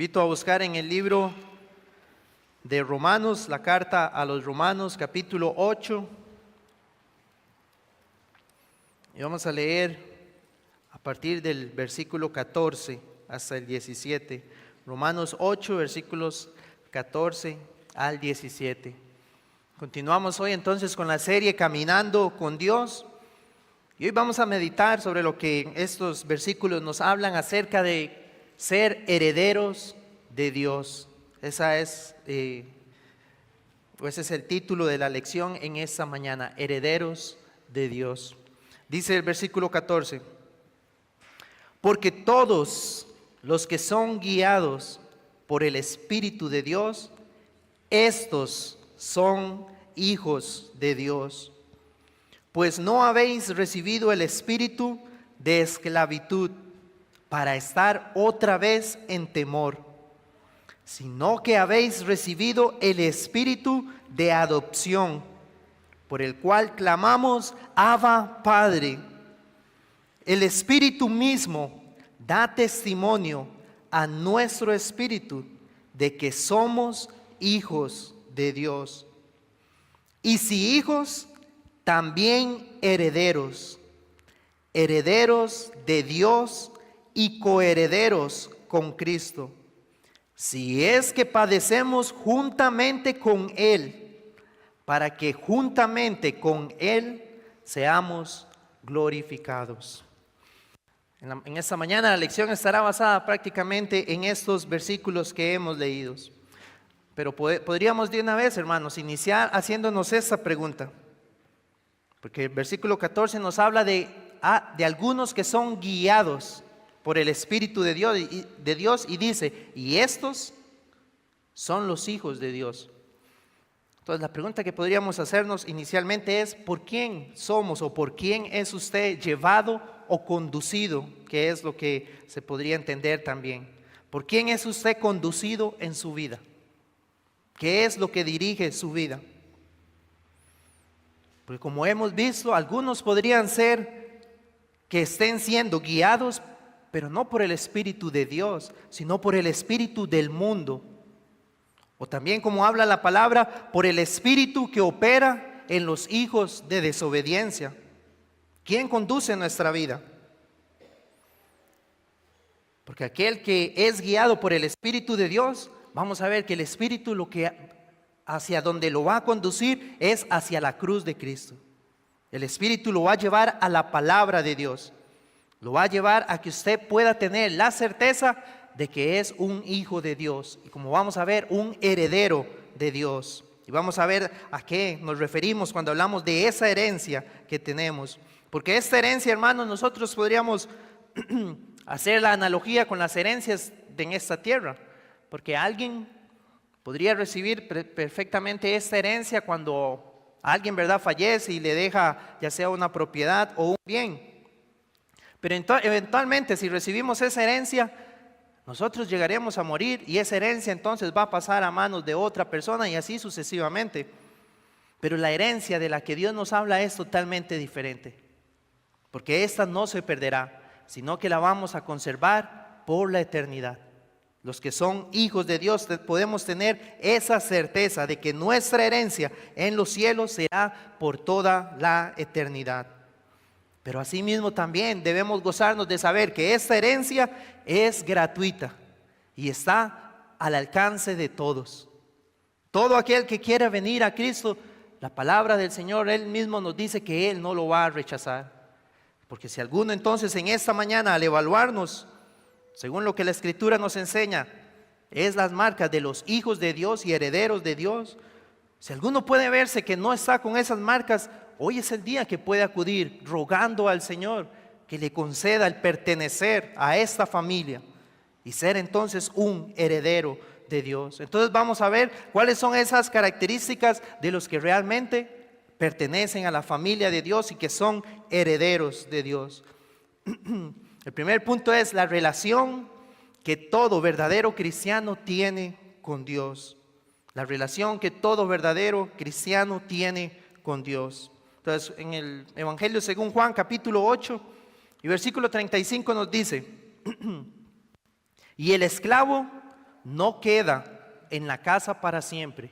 invito a buscar en el libro de Romanos, la carta a los Romanos, capítulo 8. Y vamos a leer a partir del versículo 14 hasta el 17. Romanos 8, versículos 14 al 17. Continuamos hoy entonces con la serie Caminando con Dios. Y hoy vamos a meditar sobre lo que estos versículos nos hablan acerca de ser herederos de Dios. Ese es el título de la lección en esta mañana, herederos de Dios. Dice el versículo 14, porque todos los que son guiados por el Espíritu de Dios, estos son hijos de Dios. Pues no habéis recibido el espíritu de esclavitud para estar otra vez en temor, sino que habéis recibido el espíritu de adopción, por el cual clamamos, Abba, Padre. El Espíritu mismo da testimonio a nuestro espíritu de que somos hijos de Dios. Y si hijos, también herederos, herederos de Dios y coherederos con Cristo, si es que padecemos juntamente con Él, para que juntamente con Él seamos glorificados. En esta mañana la lección estará basada prácticamente en estos versículos que hemos leído. Pero podríamos de una vez, hermanos, iniciar haciéndonos esta pregunta. Porque el versículo 14 nos habla de algunos que son guiados por el Espíritu de Dios y dice, y estos son los hijos de Dios. Entonces la pregunta que podríamos hacernos inicialmente es, ¿por quién somos o por quién es usted llevado o conducido? Que es lo que se podría entender también. ¿Por quién es usted conducido en su vida? ¿Qué es lo que dirige su vida? Porque como hemos visto, algunos podrían ser que estén siendo guiados, pero no por el Espíritu de Dios, sino por el espíritu del mundo. O también, como habla la palabra, por el espíritu que opera en los hijos de desobediencia. ¿Quién conduce nuestra vida? Porque aquel que es guiado por el Espíritu de Dios, vamos a ver que el Espíritu hacia donde lo va a conducir es hacia la cruz de Cristo. El Espíritu lo va a llevar a la palabra de Dios. Lo va a llevar a que usted pueda tener la certeza de que es un hijo de Dios. Y como vamos a ver, un heredero de Dios. Y vamos a ver a qué nos referimos cuando hablamos de esa herencia que tenemos. Porque esta herencia, hermanos, nosotros podríamos hacer la analogía con las herencias en esta tierra. Porque alguien podría recibir perfectamente esta herencia cuando alguien, ¿verdad?, fallece y le deja ya sea una propiedad o un bien. Pero eventualmente, si recibimos esa herencia, nosotros llegaremos a morir y esa herencia entonces va a pasar a manos de otra persona y así sucesivamente. Pero la herencia de la que Dios nos habla es totalmente diferente, porque esta no se perderá, sino que la vamos a conservar por la eternidad. Los que son hijos de Dios podemos tener esa certeza de que nuestra herencia en los cielos será por toda la eternidad. Pero asimismo también debemos gozarnos de saber que esta herencia es gratuita y está al alcance de todos. Todo aquel que quiera venir a Cristo, la palabra del Señor, Él mismo nos dice que Él no lo va a rechazar. Porque si alguno entonces en esta mañana al evaluarnos, según lo que la Escritura nos enseña, es las marcas de los hijos de Dios y herederos de Dios. Si alguno puede verse que no está con esas marcas, hoy es el día que puede acudir rogando al Señor que le conceda el pertenecer a esta familia y ser entonces un heredero de Dios. Entonces vamos a ver cuáles son esas características de los que realmente pertenecen a la familia de Dios y que son herederos de Dios. El primer punto es la relación que todo verdadero cristiano tiene con Dios. La relación que todo verdadero cristiano tiene con Dios. Entonces, en el Evangelio según Juan, capítulo 8 y versículo 35 nos dice, y el esclavo no queda en la casa para siempre.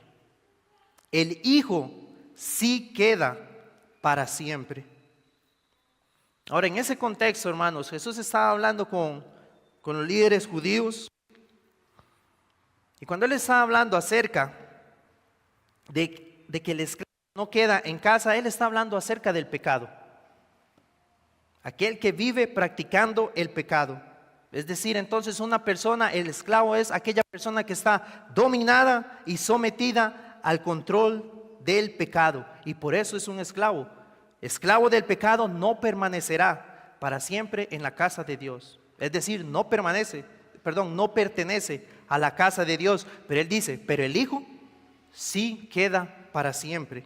El Hijo sí queda para siempre. Ahora, en ese contexto, hermanos, Jesús estaba hablando con los líderes judíos. Y cuando Él estaba hablando acerca de que el esclavo no queda en casa, Él está hablando acerca del pecado. Aquel que vive practicando el pecado. Es decir, entonces una persona, el esclavo es aquella persona que está dominada y sometida al control del pecado. Y por eso es un esclavo. Esclavo del pecado no permanecerá para siempre en la casa de Dios. Es decir, no pertenece a la casa de Dios. Pero Él dice, pero el Hijo sí queda para siempre.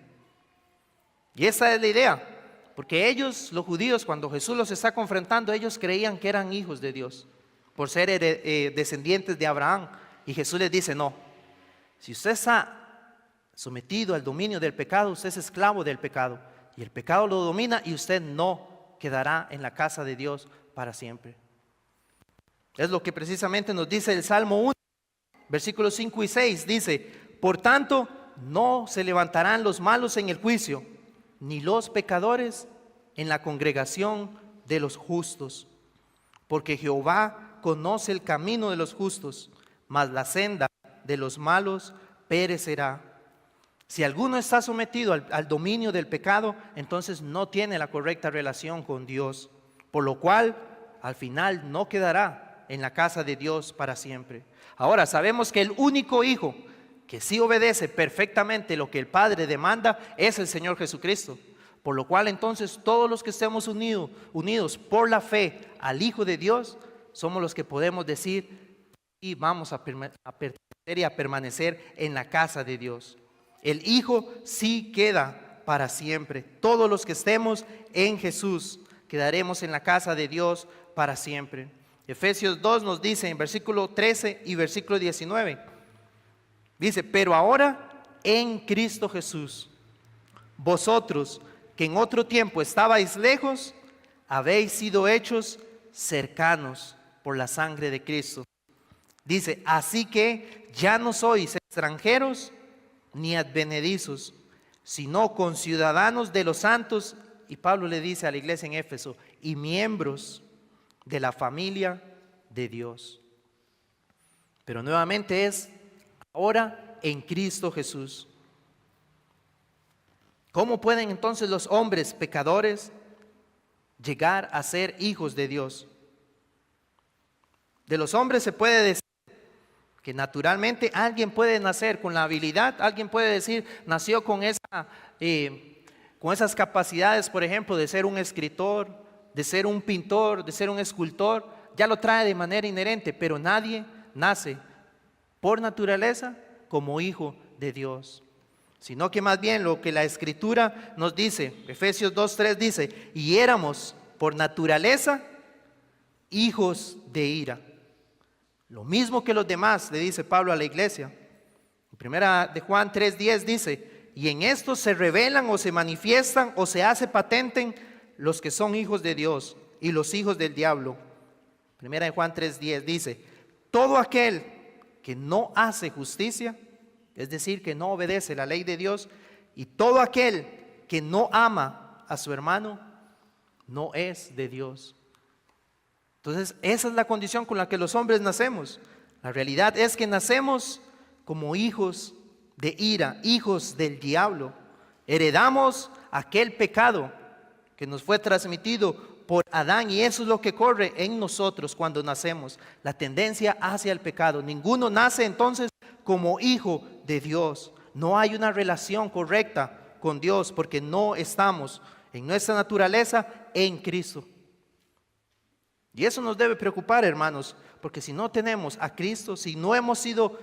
Y esa es la idea. Porque ellos, los judíos, cuando Jesús los está confrontando, ellos creían que eran hijos de Dios, por ser descendientes de Abraham. Y Jesús les dice, no, si usted está sometido al dominio del pecado, usted es esclavo del pecado. Y el pecado lo domina y usted no quedará en la casa de Dios para siempre. Es lo que precisamente nos dice el Salmo 1, versículos 5 y 6. Dice, por tanto, no se levantarán los malos en el juicio, ni los pecadores en la congregación de los justos. Porque Jehová conoce el camino de los justos, mas la senda de los malos perecerá. Si alguno está sometido al dominio del pecado, entonces no tiene la correcta relación con Dios, por lo cual al final no quedará en la casa de Dios para siempre. Ahora sabemos que el único Hijo que sí obedece perfectamente lo que el Padre demanda es el Señor Jesucristo. Por lo cual entonces todos los que estemos unidos por la fe al Hijo de Dios, somos los que podemos decir y vamos a pertenecer y a permanecer en la casa de Dios. El Hijo sí queda para siempre. Todos los que estemos en Jesús quedaremos en la casa de Dios para siempre. Efesios 2 nos dice en versículo 13 y versículo 19. Dice, pero ahora en Cristo Jesús, vosotros que en otro tiempo estabais lejos, habéis sido hechos cercanos por la sangre de Cristo. Dice, así que ya no sois extranjeros ni advenedizos, sino conciudadanos de los santos. Y Pablo le dice a la iglesia en Éfeso, y miembros de la familia de Dios. Pero nuevamente es ahora en Cristo Jesús. ¿Cómo pueden entonces los hombres pecadores llegar a ser hijos de Dios? De los hombres se puede decir que naturalmente alguien puede nacer con la habilidad, alguien puede decir, nació con esas capacidades, por ejemplo, de ser un escritor, de ser un pintor, de ser un escultor, ya lo trae de manera inherente, pero nadie nace por naturaleza como hijo de Dios, sino que más bien lo que la Escritura nos dice, Efesios 2:3 dice, y éramos por naturaleza hijos de ira. Lo mismo que los demás, le dice Pablo a la iglesia. En primera de Juan 3:10 dice, y en esto se revelan o se manifiestan o se hace patente los que son hijos de Dios y los hijos del diablo. Primera de Juan 3:10 dice, todo aquel que no hace justicia, es decir, que no obedece la ley de Dios, y todo aquel que no ama a su hermano, no es de Dios. Entonces, esa es la condición con la que los hombres nacemos. La realidad es que nacemos como hijos de ira, hijos del diablo. Heredamos aquel pecado que nos fue transmitido por Adán, y eso es lo que corre en nosotros cuando nacemos, la tendencia hacia el pecado. Ninguno nace entonces como hijo de Dios. No hay una relación correcta con Dios porque no estamos en nuestra naturaleza en Cristo. Y eso nos debe preocupar, hermanos, porque si no tenemos a Cristo, si no hemos sido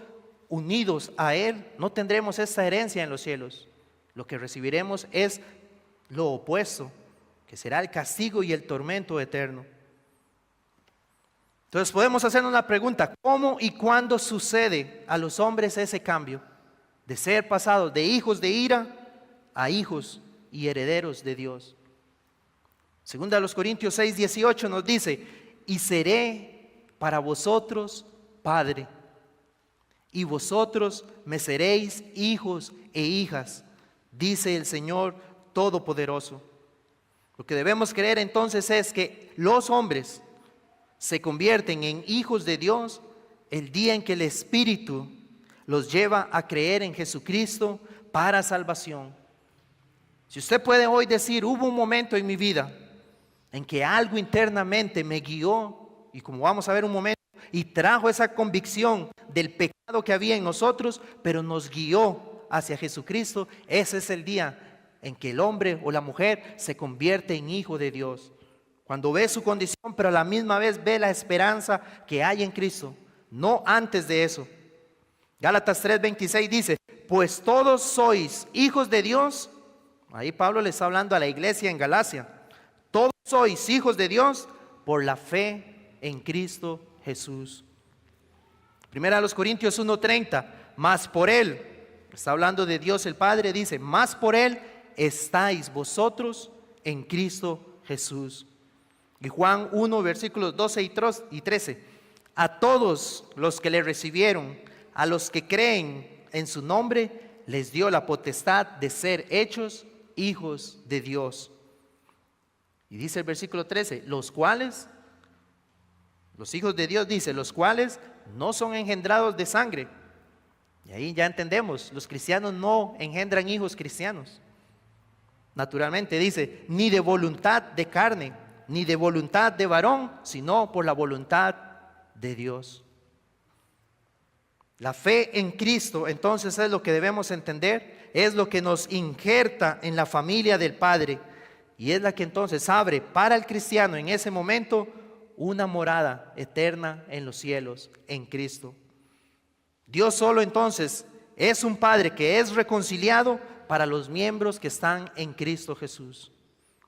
unidos a Él, no tendremos esta herencia en los cielos. Lo que recibiremos es lo opuesto, que será el castigo y el tormento eterno. Entonces podemos hacernos una pregunta, ¿cómo y cuándo sucede a los hombres ese cambio? De ser pasados de hijos de ira a hijos y herederos de Dios. Segunda a los Corintios 6:18 nos dice, y seré para vosotros Padre, y vosotros me seréis hijos e hijas, dice el Señor Todopoderoso. Lo que debemos creer entonces es que los hombres se convierten en hijos de Dios el día en que el Espíritu los lleva a creer en Jesucristo para salvación. Si usted puede hoy decir, hubo un momento en mi vida en que algo internamente me guió, y como vamos a ver un momento, y trajo esa convicción del pecado que había en nosotros, pero nos guió hacia Jesucristo, ese es el día en que el hombre o la mujer se convierte en hijo de Dios. Cuando ve su condición, pero a la misma vez ve la esperanza que hay en Cristo, no antes de eso. Gálatas 3:26 dice, pues todos sois hijos de Dios. Ahí Pablo le está hablando a la iglesia en Galacia. Todos sois hijos de Dios por la fe en Cristo Jesús. Primera a los Corintios 1:30, más por Él, está hablando de Dios el Padre, dice, más por Él estáis vosotros en Cristo Jesús. Y Juan 1, versículos 12 y 13, a todos los que le recibieron, a los que creen en su nombre, les dio la potestad de ser hechos hijos de Dios. Y dice el versículo 13, los cuales, los hijos de Dios dice, los cuales no son engendrados de sangre. Y ahí ya entendemos, los cristianos no engendran hijos cristianos. Naturalmente dice, ni de voluntad de carne, ni de voluntad de varón, sino por la voluntad de Dios. La fe en Cristo, entonces, es lo que debemos entender, es lo que nos injerta en la familia del Padre, y es la que entonces abre para el cristiano en ese momento una morada eterna en los cielos, en Cristo. Dios solo entonces es un Padre que es reconciliado para los miembros que están en Cristo Jesús.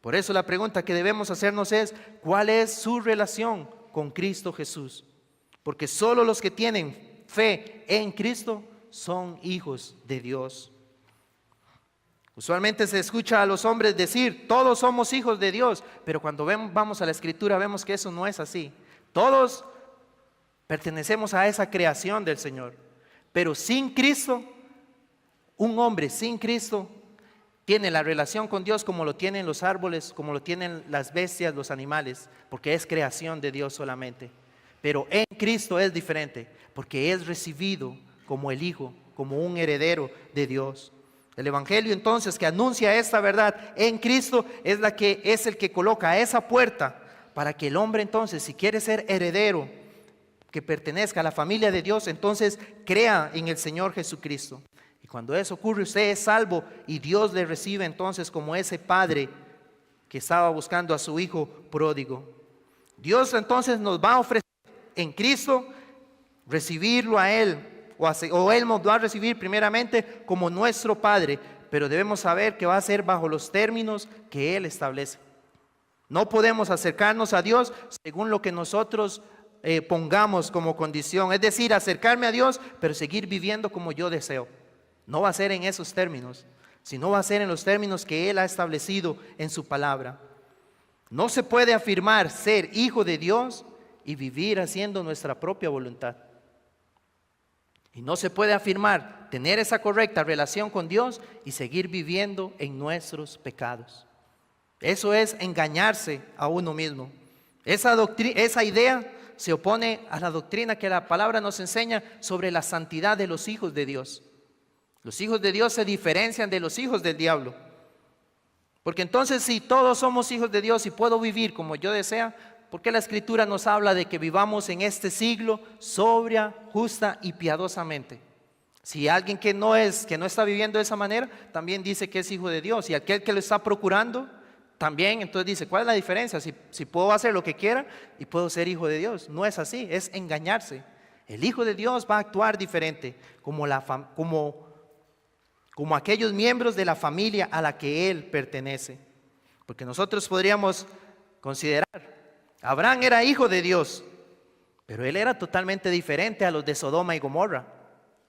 Por eso la pregunta que debemos hacernos es, ¿cuál es su relación con Cristo Jesús? Porque solo los que tienen fe en Cristo son hijos de Dios. Usualmente se escucha a los hombres decir, todos somos hijos de Dios, pero cuando vamos a la Escritura vemos que eso no es así. Todos pertenecemos a esa creación del Señor, pero sin Cristo, un hombre sin Cristo tiene la relación con Dios como lo tienen los árboles, como lo tienen las bestias, los animales, porque es creación de Dios solamente. Pero en Cristo es diferente, porque es recibido como el Hijo, como un heredero de Dios. El Evangelio entonces que anuncia esta verdad en Cristo es el que coloca esa puerta para que el hombre entonces, si quiere ser heredero, que pertenezca a la familia de Dios, entonces crea en el Señor Jesucristo. Y cuando eso ocurre, usted es salvo y Dios le recibe entonces como ese padre que estaba buscando a su hijo pródigo. Dios entonces nos va a ofrecer en Cristo recibirlo a Él, o Él nos va a recibir primeramente como nuestro Padre, pero debemos saber que va a ser bajo los términos que Él establece. No podemos acercarnos a Dios según lo que nosotros pongamos como condición, es decir, acercarme a Dios, pero seguir viviendo como yo deseo. No va a ser en esos términos, sino va a ser en los términos que Él ha establecido en su palabra. No se puede afirmar ser hijo de Dios y vivir haciendo nuestra propia voluntad. Y no se puede afirmar tener esa correcta relación con Dios y seguir viviendo en nuestros pecados. Eso es engañarse a uno mismo. Esa idea se opone a la doctrina que la palabra nos enseña sobre la santidad de los hijos de Dios. Los hijos de Dios se diferencian de los hijos del diablo. Porque entonces si todos somos hijos de Dios y puedo vivir como yo desea, ¿por qué la Escritura nos habla de que vivamos en este siglo sobria, justa y piadosamente? Si alguien que no está viviendo de esa manera, también dice que es hijo de Dios. Y aquel que lo está procurando, también entonces dice, ¿cuál es la diferencia? Si puedo hacer lo que quiera y puedo ser hijo de Dios. No es así, es engañarse. El hijo de Dios va a actuar diferente, como aquellos miembros de la familia a la que él pertenece. Porque nosotros podríamos considerar, Abraham era hijo de Dios, pero él era totalmente diferente a los de Sodoma y Gomorra.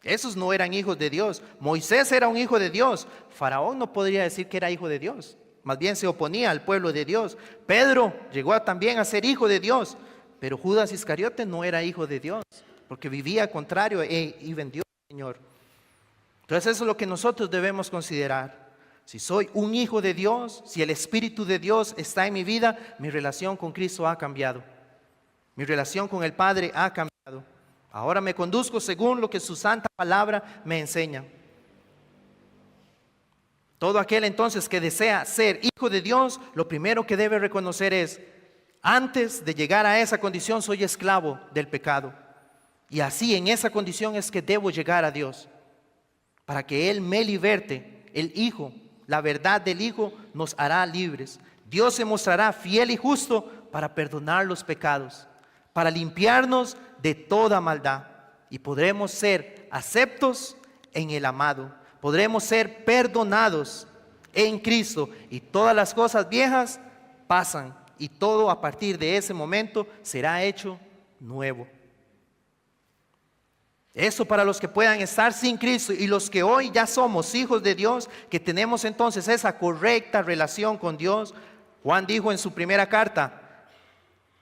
Esos no eran hijos de Dios. Moisés era un hijo de Dios. Faraón no podría decir que era hijo de Dios, más bien se oponía al pueblo de Dios. Pedro llegó también a ser hijo de Dios, pero Judas Iscariote no era hijo de Dios, porque vivía contrario y vendió Señor. Entonces eso es lo que nosotros debemos considerar. Si soy un hijo de Dios, si el Espíritu de Dios está en mi vida, mi relación con Cristo ha cambiado. Mi relación con el Padre ha cambiado. Ahora me conduzco según lo que su santa palabra me enseña. Todo aquel entonces que desea ser hijo de Dios, lo primero que debe reconocer es: antes de llegar a esa condición soy esclavo del pecado. Y así en esa condición es que debo llegar a Dios, para que Él me liberte. El Hijo, la verdad del Hijo nos hará libres. Dios se mostrará fiel y justo para perdonar los pecados, para limpiarnos de toda maldad. Y podremos ser aceptos en el amado. Podremos ser perdonados en Cristo. Y todas las cosas viejas pasan. Y todo a partir de ese momento será hecho nuevo. Eso para los que puedan estar sin Cristo y los que hoy ya somos hijos de Dios, que tenemos entonces esa correcta relación con Dios. Juan dijo en su primera carta: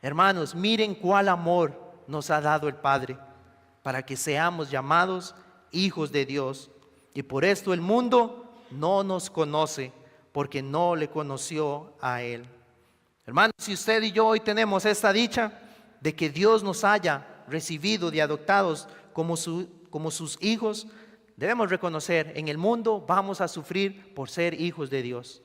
hermanos, miren cuál amor nos ha dado el Padre para que seamos llamados hijos de Dios. Y por esto el mundo no nos conoce, porque no le conoció a Él. Hermanos, si usted y yo hoy tenemos esta dicha de que Dios nos haya recibido de adoptados como sus hijos, debemos reconocer: en el mundo vamos a sufrir por ser hijos de Dios,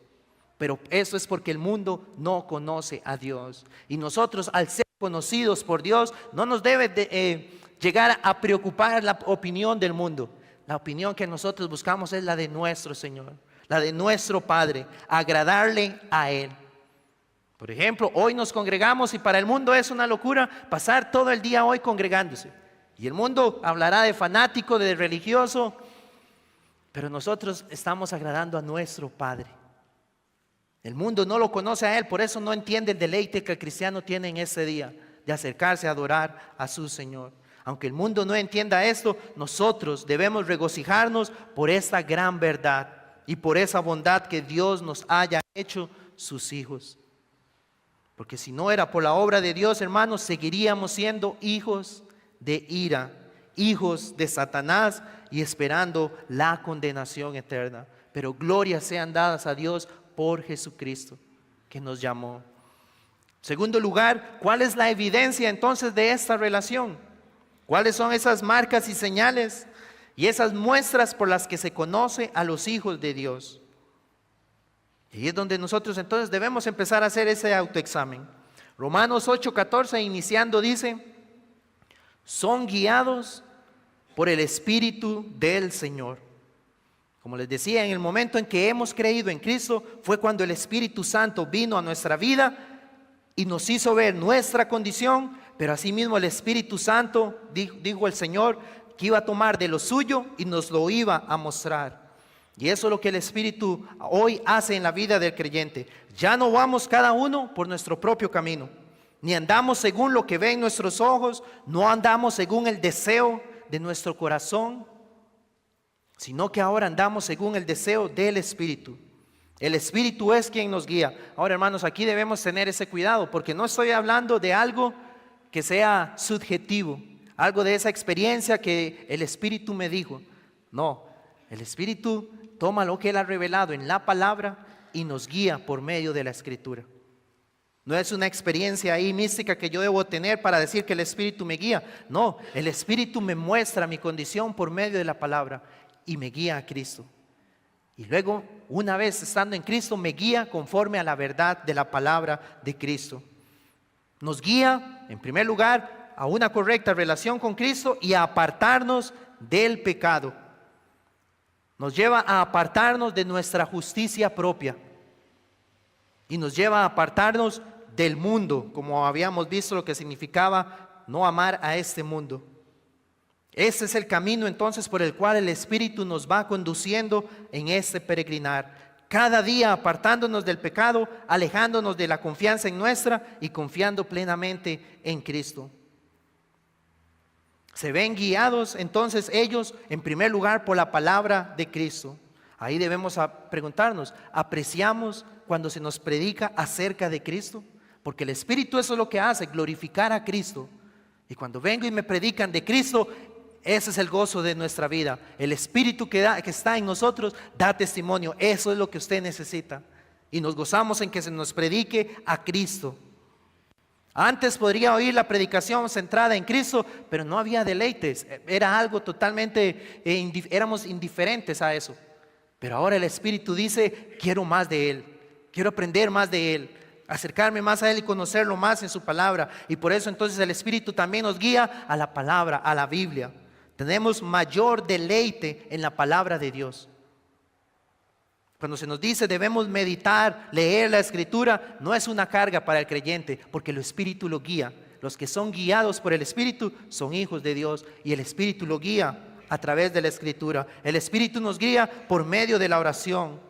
pero eso es porque el mundo no conoce a Dios. Y nosotros, al ser conocidos por Dios, no nos debe llegar a preocupar la opinión del mundo. La opinión que nosotros buscamos es la de nuestro Señor, la de nuestro Padre, agradarle a Él. Por ejemplo, hoy nos congregamos y para el mundo es una locura pasar todo el día hoy congregándose. Y el mundo hablará de fanático, de religioso, pero nosotros estamos agradando a nuestro Padre. El mundo no lo conoce a Él, por eso no entiende el deleite que el cristiano tiene en ese día de acercarse a adorar a su Señor. Aunque el mundo no entienda esto, nosotros debemos regocijarnos por esta gran verdad y por esa bondad que Dios nos haya hecho sus hijos. Porque si no era por la obra de Dios, hermanos, seguiríamos siendo hijos de ira, hijos de Satanás y esperando la condenación eterna. Pero glorias sean dadas a Dios por Jesucristo, que nos llamó. Segundo lugar, ¿cuál es la evidencia entonces de esta relación? ¿Cuáles son esas marcas y señales y esas muestras por las que se conoce a los hijos de Dios? Y es donde nosotros entonces debemos empezar a hacer ese autoexamen. Romanos 8:14 iniciando dice: son guiados por el Espíritu del Señor. Como les decía, en el momento en que hemos creído en Cristo fue cuando el Espíritu Santo vino a nuestra vida y nos hizo ver nuestra condición, pero asimismo el Espíritu Santo, dijo el Señor, que iba a tomar de lo suyo y nos lo iba a mostrar. Y eso es lo que el Espíritu hoy hace en la vida del creyente. Ya no vamos cada uno por nuestro propio camino, ni andamos según lo que ven nuestros ojos, no andamos según el deseo de nuestro corazón, sino que ahora andamos según el deseo del Espíritu. El Espíritu es quien nos guía. Ahora, hermanos, aquí debemos tener ese cuidado, porque no estoy hablando de algo que sea subjetivo, algo de esa experiencia que el Espíritu me dijo. No, el Espíritu toma lo que Él ha revelado en la palabra y nos guía por medio de la Escritura. No es una experiencia ahí mística que yo debo tener para decir que el Espíritu me guía. No, el Espíritu me muestra mi condición por medio de la palabra y me guía a Cristo. Y luego, una vez estando en Cristo, me guía conforme a la verdad de la palabra de Cristo. Nos guía, en primer lugar, a una correcta relación con Cristo y a apartarnos del pecado. Nos lleva a apartarnos de nuestra justicia propia y nos lleva a apartarnos del mundo, como habíamos visto lo que significaba no amar a este mundo. Ese es el camino entonces por el cual el Espíritu nos va conduciendo en este peregrinar. Cada día apartándonos del pecado, alejándonos de la confianza en nuestra y confiando plenamente en Cristo. Se ven guiados entonces ellos en primer lugar por la palabra de Cristo. Ahí debemos preguntarnos, ¿apreciamos cuando se nos predica acerca de Cristo? Porque el Espíritu eso es lo que hace, glorificar a Cristo. Y cuando vengo y me predican de Cristo, Ese es el gozo de nuestra vida. El Espíritu que está en nosotros da testimonio. Eso es lo que usted necesita. Y nos gozamos en que se nos predique a Cristo. Antes podría oír la predicación centrada en Cristo, pero no había deleites. Era algo totalmente, éramos indiferentes a eso. Pero ahora el Espíritu dice, quiero más de Él. Quiero aprender más de Él. Acercarme más a Él y conocerlo más en su palabra. Y por eso entonces el Espíritu también nos guía a la palabra, a la Biblia. Tenemos mayor deleite en la palabra de Dios. Cuando se nos dice debemos meditar, leer la Escritura, no es una carga para el creyente, porque el Espíritu lo guía. Los que son guiados por el Espíritu son hijos de Dios y el Espíritu lo guía a través de la Escritura. El Espíritu nos guía por medio de la oración.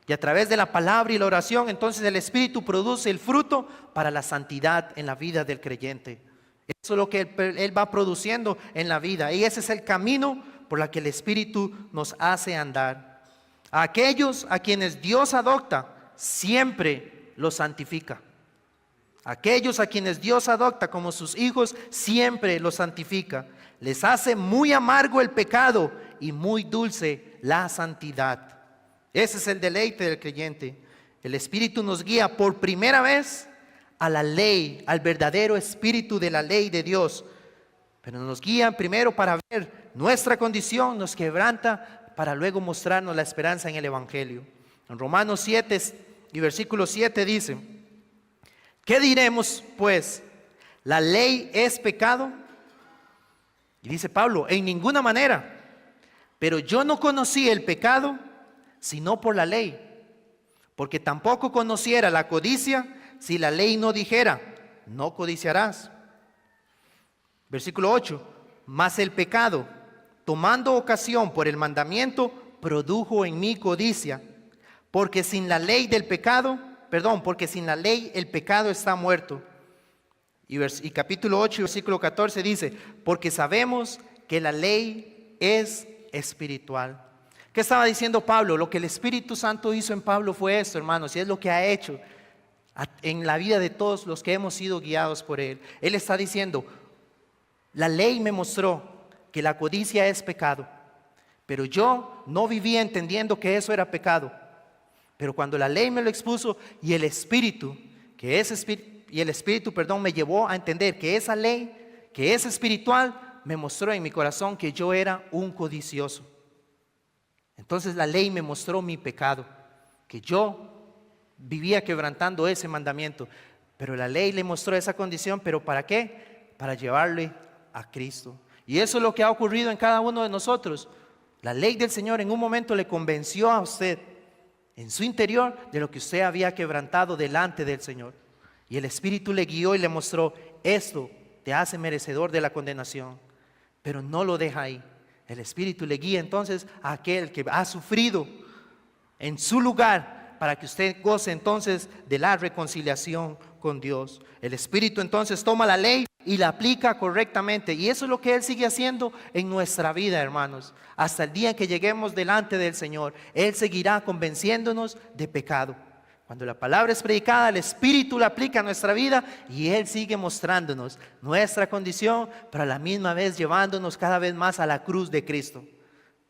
Y a través de la palabra y la oración, entonces el Espíritu produce el fruto para la santidad en la vida del creyente. Eso es lo que Él va produciendo en la vida. Y ese es el camino por el que el Espíritu nos hace andar. A aquellos a quienes Dios adopta, siempre los santifica. Aquellos a quienes Dios adopta como sus hijos, siempre los santifica. Les hace muy amargo el pecado y muy dulce la santidad. Ese es el deleite del creyente. El Espíritu nos guía por primera vez a la ley, al verdadero espíritu de la ley de Dios. Pero nos guía primero para ver nuestra condición, nos quebranta para luego mostrarnos la esperanza en el Evangelio. En Romanos 7 y versículo 7 dice: ¿qué diremos pues? ¿La ley es pecado? Y dice Pablo, en ninguna manera. Pero yo no conocí el pecado sino por la ley, porque tampoco conociera la codicia si la ley no dijera, no codiciarás. Versículo 8, mas el pecado, tomando ocasión por el mandamiento, produjo en mí codicia, porque sin la ley el pecado está muerto. Y capítulo 8, versículo 14 dice, porque sabemos que la ley es espiritual. ¿Qué estaba diciendo Pablo? Lo que el Espíritu Santo hizo en Pablo fue esto, hermanos, y es lo que ha hecho en la vida de todos los que hemos sido guiados por Él. Él está diciendo, la ley me mostró que la codicia es pecado, pero yo no vivía entendiendo que eso era pecado. Pero cuando la ley me lo expuso y el Espíritu me llevó a entender que esa ley, que es espiritual, me mostró en mi corazón que yo era un codicioso. Entonces la ley me mostró mi pecado, que yo vivía quebrantando ese mandamiento. Pero la ley le mostró esa condición, ¿pero para qué? Para llevarle a Cristo. Y eso es lo que ha ocurrido en cada uno de nosotros. La ley del Señor en un momento le convenció a usted en su interior de lo que usted había quebrantado delante del Señor. Y el Espíritu le guió y le mostró, esto te hace merecedor de la condenación. Pero no lo deja ahí. El Espíritu le guía entonces a aquel que ha sufrido en su lugar para que usted goce entonces de la reconciliación con Dios. El Espíritu entonces toma la ley y la aplica correctamente. Y eso es lo que Él sigue haciendo en nuestra vida, hermanos. Hasta el día en que lleguemos delante del Señor, Él seguirá convenciéndonos de pecado. Cuando la palabra es predicada, el Espíritu la aplica a nuestra vida y Él sigue mostrándonos nuestra condición, pero a la misma vez llevándonos cada vez más a la cruz de Cristo.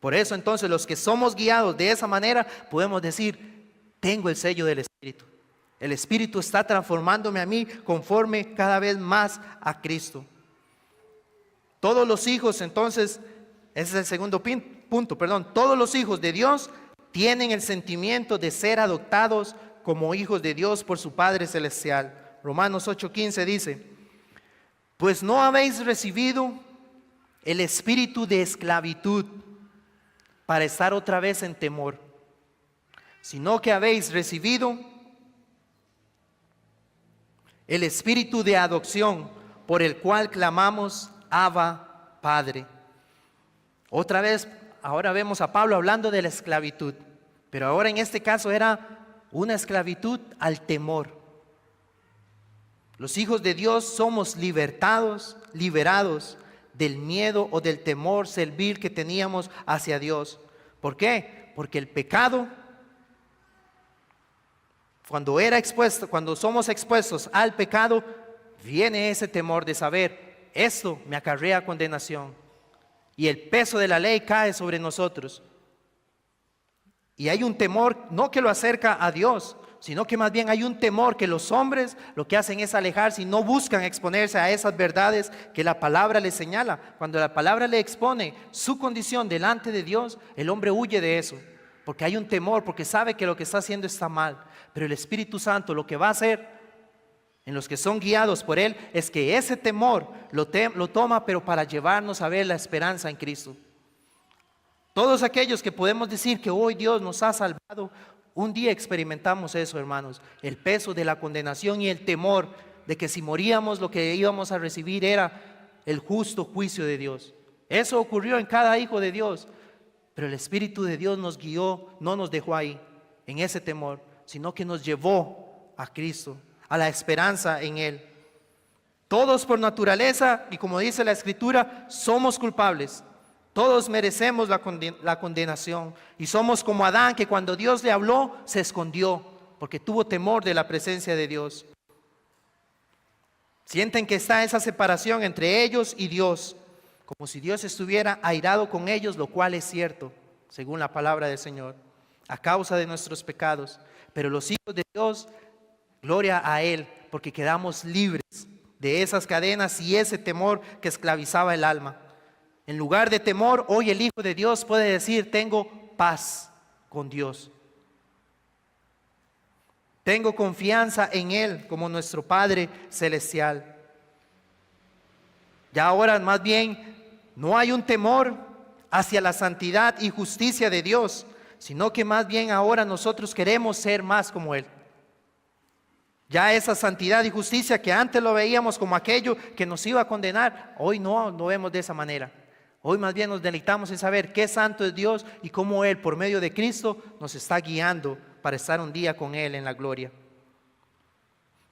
Por eso entonces los que somos guiados de esa manera podemos decir, tengo el sello del Espíritu. El Espíritu está transformándome a mí conforme cada vez más a Cristo. Todos los hijos entonces, ese es el segundo punto, todos los hijos de Dios tienen el sentimiento de ser adoptados como hijos de Dios por su Padre Celestial. Romanos 8:15 dice, pues no habéis recibido el espíritu de esclavitud para estar otra vez en temor, sino que habéis recibido el espíritu de adopción por el cual clamamos, Abba, Padre. Otra vez, ahora vemos a Pablo hablando de la esclavitud, pero ahora en este caso era una esclavitud al temor. Los hijos de Dios somos liberados del miedo o del temor servil que teníamos hacia Dios. ¿Por qué? Porque el pecado, cuando somos expuestos al pecado, viene ese temor de saber, esto me acarrea condenación. y el peso de la ley cae sobre nosotros. Y hay un temor, no que lo acerca a Dios, sino que más bien hay un temor que los hombres lo que hacen es alejarse y no buscan exponerse a esas verdades que la palabra les señala. Cuando la palabra le expone su condición delante de Dios, el hombre huye de eso, porque hay un temor, porque sabe que lo que está haciendo está mal. Pero el Espíritu Santo lo que va a hacer en los que son guiados por Él es que ese temor lo toma, pero para llevarnos a ver la esperanza en Cristo. Todos aquellos que podemos decir que hoy Dios nos ha salvado, un día experimentamos eso, hermanos, el peso de la condenación y el temor de que si moríamos lo que íbamos a recibir era el justo juicio de Dios. Eso ocurrió en cada hijo de Dios, pero el Espíritu de Dios nos guió, no nos dejó ahí, en ese temor, sino que nos llevó a Cristo, a la esperanza en Él. Todos por naturaleza, y como dice la Escritura, somos culpables. Todos merecemos la condenación y somos como Adán, que cuando Dios le habló se escondió porque tuvo temor de la presencia de Dios. Sienten que está esa separación entre ellos y Dios, como si Dios estuviera airado con ellos, lo cual es cierto, según la palabra del Señor, a causa de nuestros pecados. Pero los hijos de Dios, gloria a Él, porque quedamos libres de esas cadenas y ese temor que esclavizaba el alma. En lugar de temor, hoy el Hijo de Dios puede decir: tengo paz con Dios. Tengo confianza en Él como nuestro Padre Celestial. Ya ahora más bien no hay un temor hacia la santidad y justicia de Dios, sino que más bien ahora nosotros queremos ser más como Él. Ya esa santidad y justicia que antes lo veíamos como aquello que nos iba a condenar, hoy no lo vemos de esa manera. Hoy más bien nos deleitamos en saber qué santo es Dios y cómo Él, por medio de Cristo, nos está guiando para estar un día con Él en la gloria.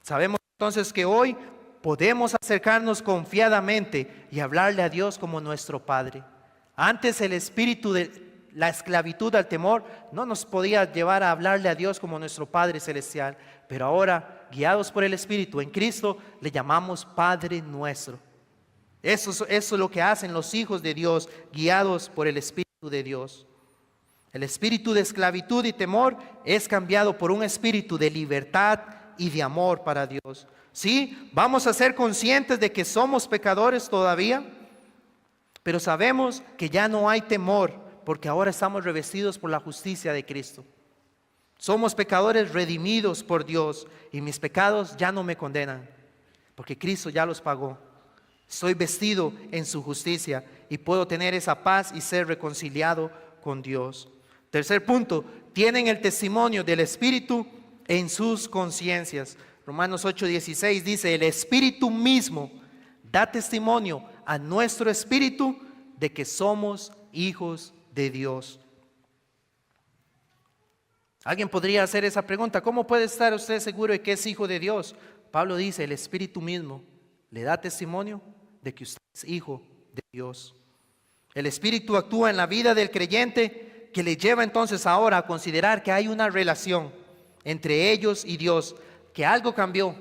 Sabemos entonces que hoy podemos acercarnos confiadamente y hablarle a Dios como nuestro Padre. Antes el espíritu de la esclavitud al temor no nos podía llevar a hablarle a Dios como nuestro Padre Celestial, pero ahora, guiados por el Espíritu en Cristo, le llamamos Padre nuestro. Eso es lo que hacen los hijos de Dios, guiados por el Espíritu de Dios. El espíritu de esclavitud y temor es cambiado por un espíritu de libertad y de amor para Dios. Sí, vamos a ser conscientes de que somos pecadores todavía, pero sabemos que ya no hay temor, porque ahora estamos revestidos por la justicia de Cristo. Somos pecadores redimidos por Dios y mis pecados ya no me condenan, porque Cristo ya los pagó. Soy vestido en su justicia y puedo tener esa paz y ser reconciliado con Dios. Tercer punto, tienen el testimonio del Espíritu en sus conciencias. Romanos 8:16 dice: el Espíritu mismo da testimonio a nuestro espíritu de que somos hijos de Dios. Alguien podría hacer esa pregunta: ¿cómo puede estar usted seguro de que es hijo de Dios? Pablo dice: el Espíritu mismo le da testimonio de que usted es hijo de Dios. El Espíritu actúa en la vida del creyente, que le lleva entonces ahora a considerar que hay una relación entre ellos y Dios, que algo cambió.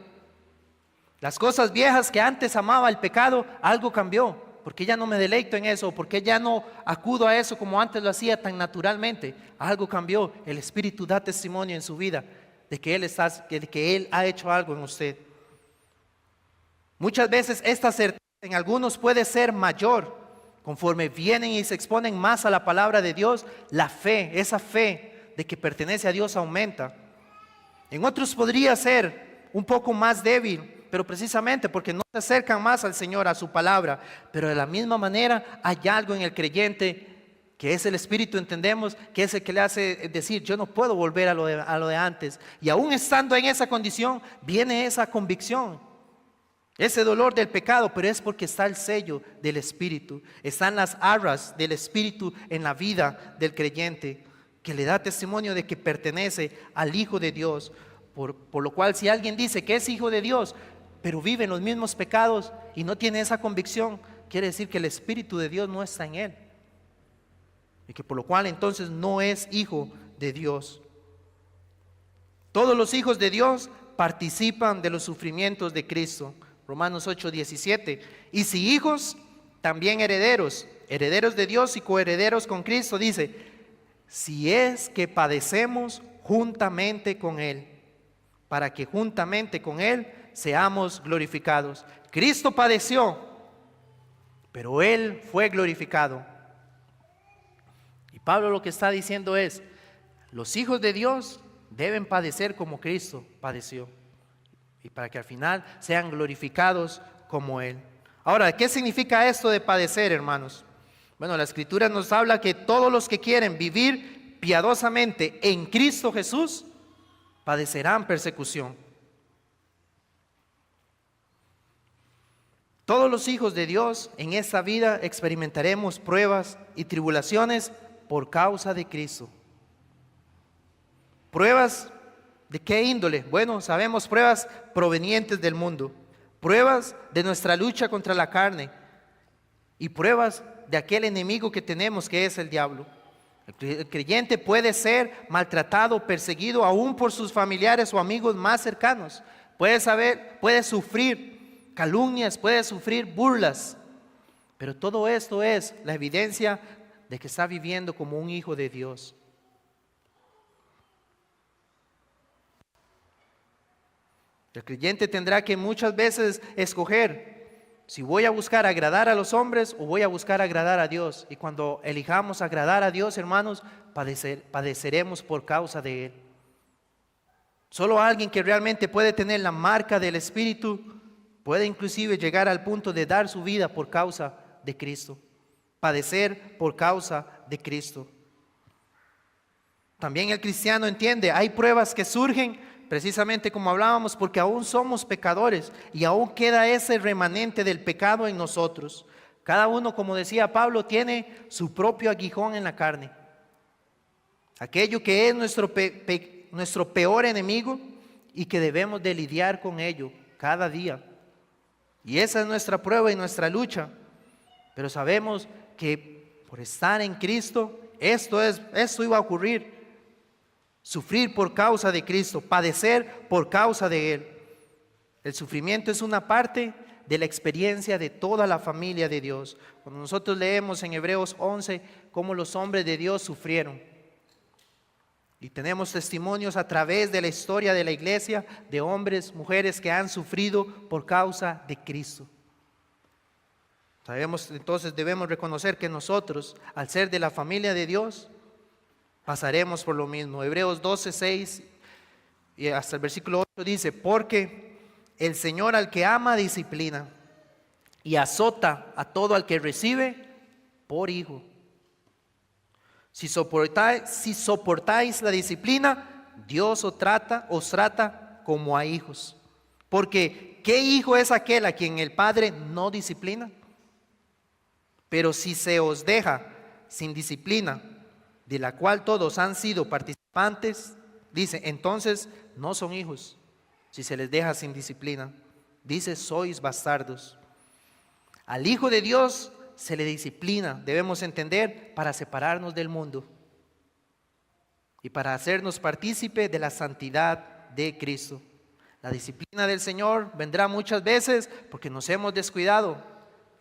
Las cosas viejas que antes amaba el pecado, algo cambió, porque ya no me deleito en eso, porque ya no acudo a eso como antes lo hacía tan naturalmente. Algo cambió. El Espíritu da testimonio en su vida de que Él ha hecho algo en usted. Muchas veces esta certeza en algunos puede ser mayor, conforme vienen y se exponen más a la palabra de Dios. La fe, esa fe de que pertenece a Dios aumenta. En otros podría ser un poco más débil, pero precisamente porque no se acercan más al Señor, a su palabra. Pero de la misma manera hay algo en el creyente, que es el Espíritu, entendemos, que es el que le hace decir: yo no puedo volver a lo de antes. Y aún estando en esa condición, viene esa convicción, ese dolor del pecado, pero es porque está el sello del Espíritu, están las arras del Espíritu en la vida del creyente, que le da testimonio de que pertenece al Hijo de Dios. Por lo cual, si alguien dice que es hijo de Dios, pero vive en los mismos pecados y no tiene esa convicción, quiere decir que el Espíritu de Dios no está en él, y que por lo cual entonces no es hijo de Dios. Todos los hijos de Dios participan de los sufrimientos de Cristo. Romanos 8:17. Y si hijos, también herederos, herederos de Dios y coherederos con Cristo. Dice, si es que padecemos juntamente con Él, para que juntamente con Él seamos glorificados. Cristo padeció, pero Él fue glorificado. Y Pablo lo que está diciendo es, los hijos de Dios deben padecer como Cristo padeció, y para que al final sean glorificados como Él. Ahora, ¿qué significa esto de padecer, hermanos? Bueno, la Escritura nos habla que todos los que quieren vivir piadosamente en Cristo Jesús padecerán persecución. Todos los hijos de Dios en esta vida experimentaremos pruebas y tribulaciones por causa de Cristo. ¿Pruebas de qué índole? Bueno, sabemos pruebas provenientes del mundo, pruebas de nuestra lucha contra la carne y pruebas de aquel enemigo que tenemos, que es el diablo. El creyente puede ser maltratado, perseguido aún por sus familiares o amigos más cercanos. Puede sufrir calumnias, puede sufrir burlas, pero todo esto es la evidencia de que está viviendo como un hijo de Dios. El creyente tendrá que muchas veces escoger si voy a buscar agradar a los hombres o voy a buscar agradar a Dios. Y cuando elijamos agradar a Dios, hermanos, padeceremos por causa de Él. Solo alguien que realmente puede tener la marca del Espíritu puede inclusive llegar al punto de dar su vida por causa de Cristo, padecer por causa de Cristo. También el cristiano entiende, hay pruebas que surgen precisamente como hablábamos, porque aún somos pecadores y aún queda ese remanente del pecado en nosotros. Cada uno, como decía Pablo, tiene su propio aguijón en la carne. Aquello que es nuestro peor enemigo y que debemos de lidiar con ello cada día. Y esa es nuestra prueba y nuestra lucha. Pero sabemos que por estar en Cristo, esto iba a ocurrir. Sufrir por causa de Cristo, padecer por causa de Él. El sufrimiento es una parte de la experiencia de toda la familia de Dios. Cuando nosotros leemos en Hebreos 11 cómo los hombres de Dios sufrieron. Y tenemos testimonios a través de la historia de la iglesia de hombres, mujeres que han sufrido por causa de Cristo. Sabemos, entonces debemos reconocer que nosotros, al ser de la familia de Dios, pasaremos por lo mismo. Hebreos 12:6 y hasta el versículo 8 dice, porque el Señor al que ama disciplina y azota a todo al que recibe por hijo. Si soportáis la disciplina, Dios os trata como a hijos. Porque ¿qué hijo es aquel a quien el Padre no disciplina? Pero si se os deja sin disciplina, de la cual todos han sido participantes, dice, entonces no son hijos, si se les deja sin disciplina. Dice, sois bastardos. Al Hijo de Dios se le disciplina, debemos entender, para separarnos del mundo y para hacernos partícipe de la santidad de Cristo. La disciplina del Señor vendrá muchas veces porque nos hemos descuidado,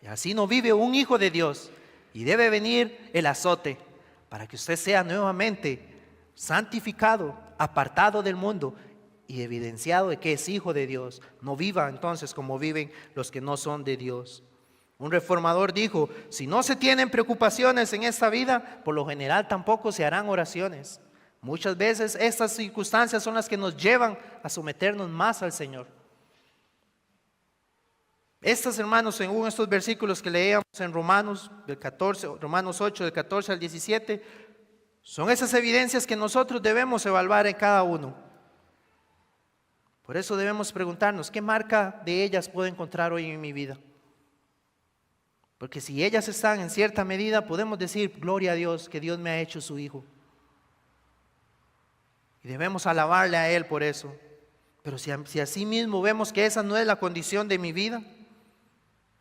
y así no vive un hijo de Dios, y debe venir el azote para que usted sea nuevamente santificado, apartado del mundo y evidenciado de que es hijo de Dios. No viva entonces como viven los que no son de Dios. Un reformador dijo, si no se tienen preocupaciones en esta vida, por lo general tampoco se harán oraciones. Muchas veces estas circunstancias son las que nos llevan a someternos más al Señor. Estas, hermanos, según estos versículos que leíamos en Romanos 8, del 14 al 17, son esas evidencias que nosotros debemos evaluar en cada uno. Por eso debemos preguntarnos, ¿qué marca de ellas puedo encontrar hoy en mi vida? Porque si ellas están en cierta medida, podemos decir, gloria a Dios, que Dios me ha hecho su hijo. Y debemos alabarle a Él por eso. Pero si así mismo vemos que esa no es la condición de mi vida,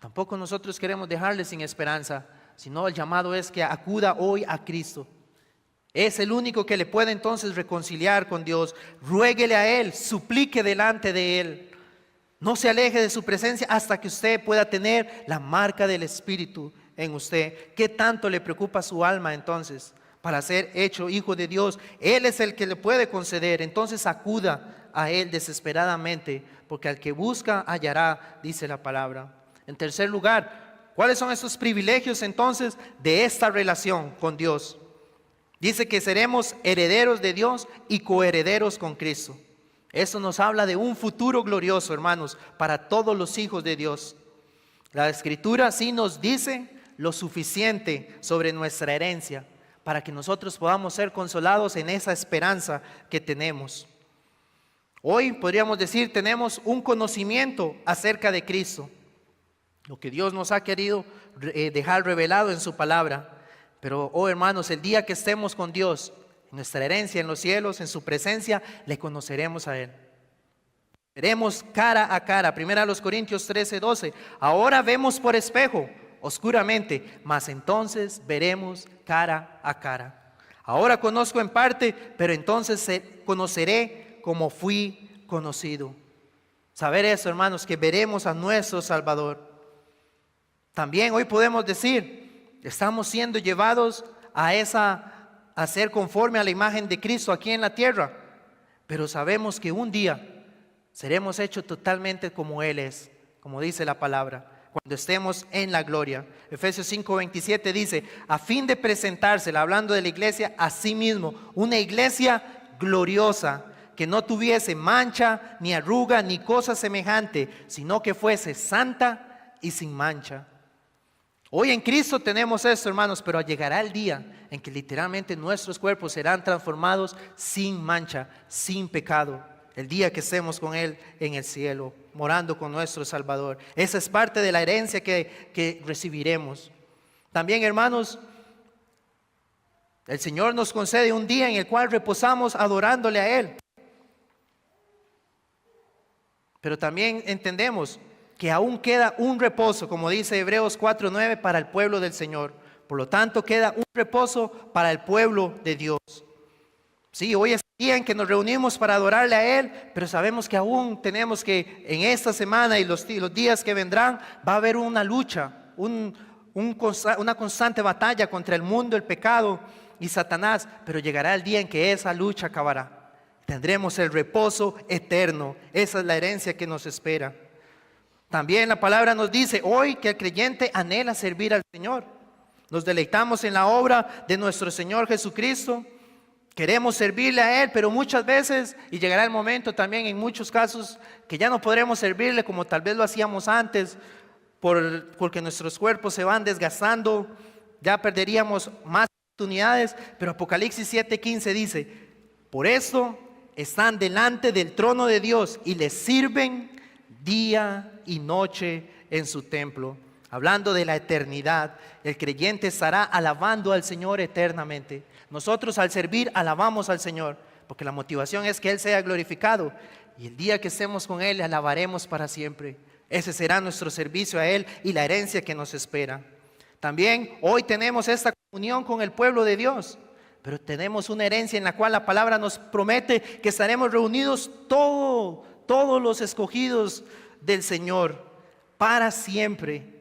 tampoco nosotros queremos dejarle sin esperanza, sino el llamado es que acuda hoy a Cristo. Es el único que le puede entonces reconciliar con Dios. Ruéguele a Él, suplique delante de Él. No se aleje de su presencia hasta que usted pueda tener la marca del Espíritu en usted. ¿Qué tanto le preocupa su alma entonces para ser hecho hijo de Dios? Él es el que le puede conceder. Entonces acuda a Él desesperadamente, porque al que busca hallará, dice la palabra. En tercer lugar, ¿cuáles son esos privilegios entonces de esta relación con Dios? Dice que seremos herederos de Dios y coherederos con Cristo. Eso nos habla de un futuro glorioso, hermanos, para todos los hijos de Dios. La Escritura sí nos dice lo suficiente sobre nuestra herencia para que nosotros podamos ser consolados en esa esperanza que tenemos. Hoy podríamos decir, tenemos un conocimiento acerca de Cristo, lo que Dios nos ha querido dejar revelado en su palabra. Pero, oh hermanos, el día que estemos con Dios, nuestra herencia en los cielos, en su presencia, le conoceremos a Él. Veremos cara a cara. 1 Corintios 13:12. Ahora vemos por espejo, oscuramente, mas entonces veremos cara a cara. Ahora conozco en parte, pero entonces conoceré como fui conocido. Saber eso, hermanos, que veremos a nuestro Salvador. También hoy podemos decir, estamos siendo llevados a ser conforme a la imagen de Cristo aquí en la tierra, pero sabemos que un día seremos hechos totalmente como Él es, como dice la palabra, cuando estemos en la gloria. Efesios 5:27 dice, a fin de presentársela, hablando de la iglesia, a sí mismo, una iglesia gloriosa, que no tuviese mancha, ni arruga, ni cosa semejante, sino que fuese santa y sin mancha. Hoy en Cristo tenemos esto, hermanos, pero llegará el día en que literalmente nuestros cuerpos serán transformados sin mancha, sin pecado. El día que estemos con Él en el cielo, morando con nuestro Salvador. Esa es parte de la herencia que recibiremos. También, hermanos, el Señor nos concede un día en el cual reposamos adorándole a Él. Pero también entendemos que aún queda un reposo, como dice Hebreos 4:9, para el pueblo del Señor. Por lo tanto, queda un reposo para el pueblo de Dios. Sí, hoy es el día en que nos reunimos para adorarle a Él, pero sabemos que aún tenemos que, en esta semana y los días que vendrán, va a haber una lucha, una constante batalla contra el mundo, el pecado y Satanás, pero llegará el día en que esa lucha acabará. Tendremos el reposo eterno. Esa es la herencia que nos espera. También la palabra nos dice hoy que el creyente anhela servir al Señor. Nos deleitamos en la obra de nuestro Señor Jesucristo. Queremos servirle a Él, pero muchas veces, y llegará el momento también en muchos casos, que ya no podremos servirle como tal vez lo hacíamos antes, porque nuestros cuerpos se van desgastando, ya perderíamos más oportunidades. Pero Apocalipsis 7:15 dice, por esto están delante del trono de Dios y les sirven día y noche en su templo. Hablando de la eternidad, el creyente estará alabando al Señor eternamente. Nosotros al servir alabamos al Señor, porque la motivación es que Él sea glorificado. Y el día que estemos con Él, le alabaremos para siempre. Ese será nuestro servicio a Él y la herencia que nos espera. También hoy tenemos esta comunión con el pueblo de Dios, pero tenemos una herencia en la cual la palabra nos promete que estaremos reunidos todos los escogidos del Señor para siempre.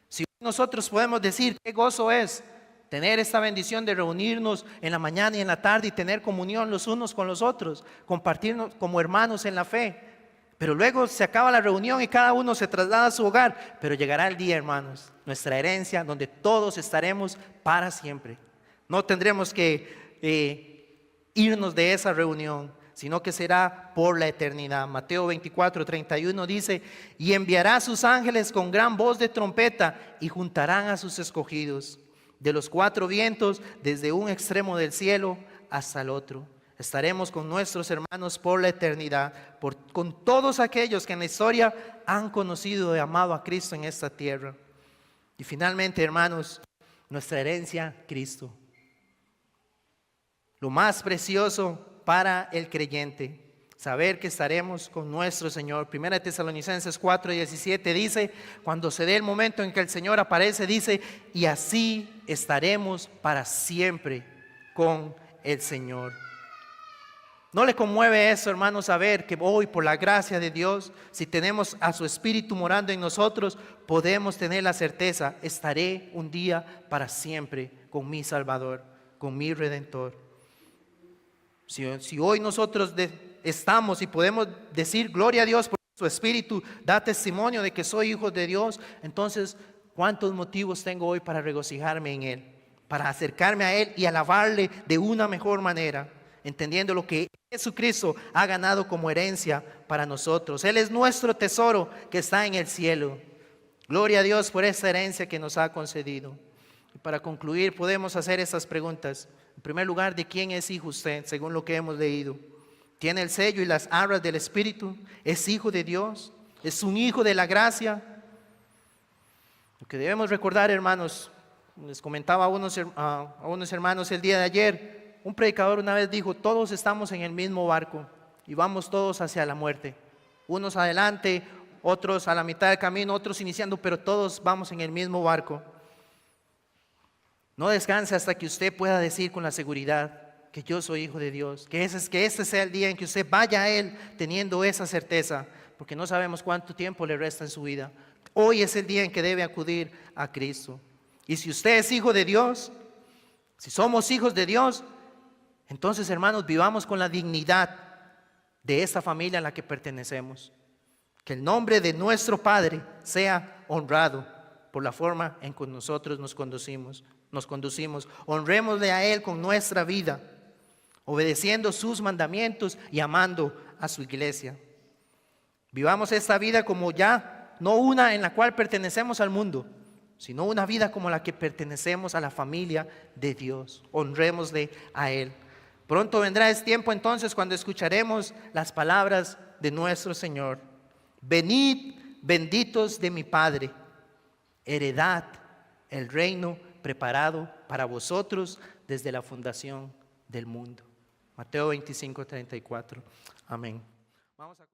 Si nosotros podemos decir qué gozo es tener esta bendición de reunirnos en la mañana y en la tarde y tener comunión los unos con los otros, compartirnos como hermanos en la fe, pero luego se acaba la reunión y cada uno se traslada a su hogar. Pero llegará el día, hermanos, nuestra herencia, donde todos estaremos para siempre. No tendremos que irnos de esa reunión, sino que será por la eternidad. Mateo 24:31 dice, y enviará a sus ángeles con gran voz de trompeta y juntarán a sus escogidos de los cuatro vientos, desde un extremo del cielo hasta el otro. Estaremos con nuestros hermanos por la eternidad, con todos aquellos que en la historia han conocido y amado a Cristo en esta tierra. Y finalmente, hermanos, nuestra herencia, Cristo. Lo más precioso para el creyente, saber que estaremos con nuestro Señor. 1 Tesalonicenses 4:17 dice, cuando se dé el momento en que el Señor aparece, dice, y así estaremos para siempre con el Señor. ¿No le conmueve eso, hermanos, saber que hoy, por la gracia de Dios, si tenemos a su Espíritu morando en nosotros, podemos tener la certeza, estaré un día para siempre con mi Salvador, con mi Redentor? Si hoy nosotros estamos y podemos decir gloria a Dios porque su Espíritu da testimonio de que soy hijo de Dios, entonces, ¿cuántos motivos tengo hoy para regocijarme en Él? Para acercarme a Él y alabarle de una mejor manera, entendiendo lo que Jesucristo ha ganado como herencia para nosotros. Él es nuestro tesoro que está en el cielo. Gloria a Dios por esa herencia que nos ha concedido. Y para concluir, podemos hacer estas preguntas. En primer lugar, ¿de quién es hijo usted, según lo que hemos leído? ¿Tiene el sello y las arras del Espíritu? ¿Es hijo de Dios? ¿Es un hijo de la gracia? Lo que debemos recordar, hermanos, les comentaba a unos hermanos el día de ayer, un predicador una vez dijo, todos estamos en el mismo barco y vamos todos hacia la muerte. Unos adelante, otros a la mitad del camino, otros iniciando, pero todos vamos en el mismo barco. No descanse hasta que usted pueda decir con la seguridad que yo soy hijo de Dios, que ese sea el día en que usted vaya a Él teniendo esa certeza, porque no sabemos cuánto tiempo le resta en su vida. Hoy es el día en que debe acudir a Cristo. Y si usted es hijo de Dios, si somos hijos de Dios, entonces, hermanos, vivamos con la dignidad de esta familia a la que pertenecemos. Que el nombre de nuestro Padre sea honrado por la forma en que nosotros nos conducimos. Honrémosle a Él con nuestra vida, obedeciendo sus mandamientos y amando a su iglesia. Vivamos esta vida como ya, no una en la cual pertenecemos al mundo, sino una vida como la que pertenecemos a la familia de Dios. Honrémosle a Él. Pronto vendrá ese tiempo entonces cuando escucharemos las palabras de nuestro Señor. Venid, benditos de mi Padre, heredad el reino preparado para vosotros desde la fundación del mundo. Mateo 25:34. Amén. Vamos a